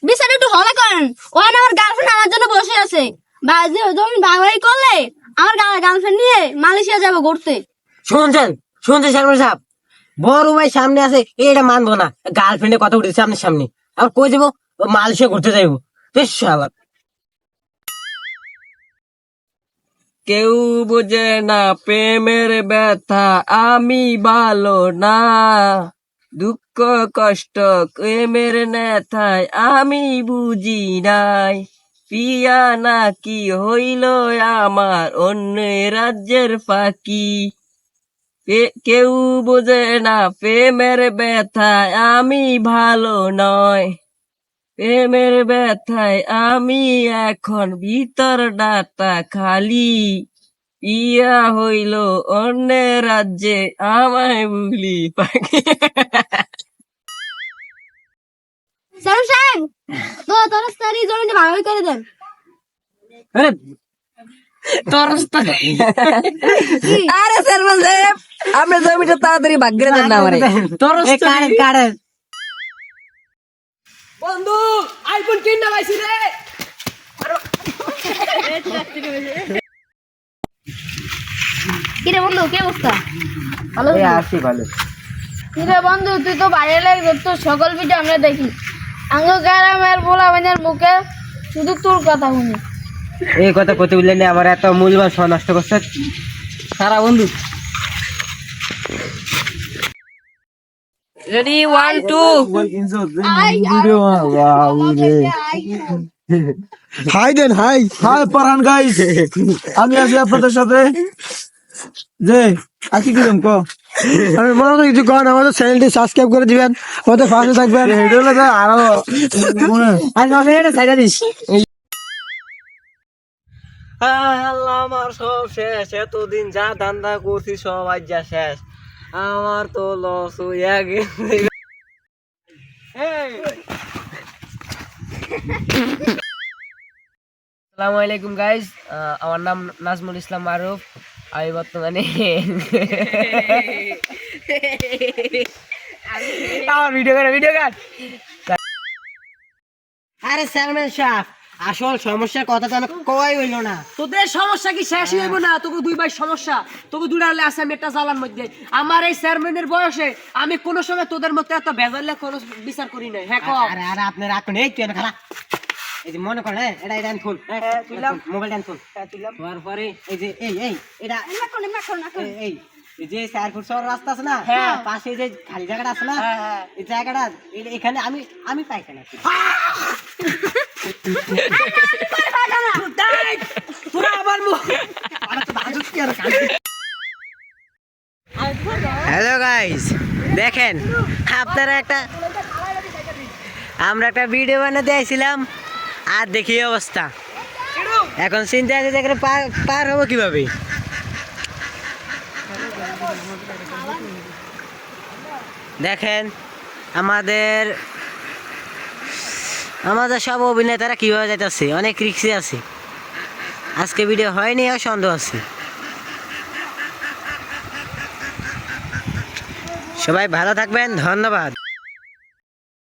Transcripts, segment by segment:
বিচার একটু হবে করেন। ওখানে আমার গার্লফ্রেন্ড আমার জন্য বসে আছে। জমি ভাগাভাগি করলে আমার গার্লফ্রেন্ড নিয়ে মালয়েশিয়া যাবো ঘুরতে। শুনছেন চেয়ারম্যান সাহেব, বড় ভাই সামনে আছে, এটা মানবো না। গার্লফ্রেন্ডের কথা উঠেছে আপনার সামনে, আর কই যাবো? মালয়েশিয়া ঘুরতে যাইবো। বেশ শালা। কেউ বোঝে না প্রেমের ব্যথা, আমি ভালো না। দুঃখ কষ্ট প্রেমের নেথায় আমি বুঝি নাই। পিয়া নাকি হইল আমার অন্য রাজ্যের ফাঁকি। কেউ বোঝে না প্রেমের ব্যথায় আমি ভালো নয়। প্রেমের ব্যথায় আমি এখন ভিতর ডাটা খালি। ইয়া হইল অন্য রাজ্যে আমায় ভুলি পাখি। চেয়ারম্যান সাহেব, তরস্তারি জমিটা ভাগাভাগি করে দেন। আরে চেয়ারম্যান সাহেব, আপনি জমিটা তাড়াতাড়ি ভাগ করে দেন না আমারে। বন্ধু আইফোন কিনা পাইছি রে। কিরে বন্ধু, কি অবস্থা? ভালো আসি ভালো। কিরে বন্ধু, তুই তো ভাইরালের তো সকল ভিডিও আমরা দেখি। আঙ্গ গ্রামের পোলা বানের মুখে শুধু তোর কথা শুনি। এই কথা কত বললেন, আমার এত মূল্যবান সময় নষ্ট করছে। সারা বন্ধু রেডি 1 2। হাই দেন, হাই হাই পারহান গাইস, আমি আছি আপনাদের সাথে। যে আছি কিরম ক আমি মনে করি কিছু কন, আমাদের চ্যানেলটি সাবস্ক্রাইব করে দিবেন, আমাদের পাশে থাকবেন। আরো আল্লাহ আমার সব শেষ, এতদিন যা ধান্দা করছি সব আজ যা শেষ। আমার তো লস হইয়া গেছে। আসসালামু আলাইকুম গাইজ, আমার নাম নাজমুল ইসলাম মারুফ। আমি বর্তমানে আমার ভিডিও কাট। আরে চেয়ারম্যান সাহেব, আসল সমস্যার কথা তো কই হইল না। তোদের সমস্যা কি শেষ হইব না? তোকে দুই ভাই সমস্যা, তোকে দুইটা হলে আছে আমি একটা জ্বালার মধ্যে। আমার এই চেয়ারম্যানের বয়সে আমি কোনো সময় তোদের মধ্যে এত ভেজালে কোনো বিচার করি নাই। হ্যাঁ কও। আরে আরে আপনি রাখুন, এই তুই খালা। এই যে মনে করেন এটা এটা ফোন, তুইলাম মোবাইল ফোন তুইলাম। হওয়ার পরে এই যে এই এটা এই এই যে 4 ফুট সর রাস্তা আছে না, হ্যাঁ। পাশে যে খালি জায়গাটা আছে না, হ্যাঁ। এই জায়গাটা এখানে আমি পাইখানা। তোরা আবার মুখ। হ্যালো গাইস, দেখেন আপনারা আমরা একটা ভিডিও বানাতে আইছিলাম, আর দেখি এই অবস্থা। এখন চিন্তা আছে যে পার হবো কিভাবে। দেখেন আমাদের সব অভিনেতারা কিভাবে যাইতেছে, অনেক রিক্সে আছে। আজকে ভিডিও হয়নি, আর সন্দেহ আছে। সবাই ভালো থাকবেন, ধন্যবাদ।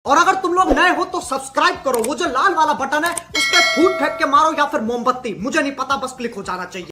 और अगर तुम लोग नए हो तो सब्सक्राइब करो, वो जो लाल वाला बटन है उस पर फूट फेंक के मारो या फिर मोमबत्ती, मुझे नहीं पता, बस क्लिक हो जाना चाहिए।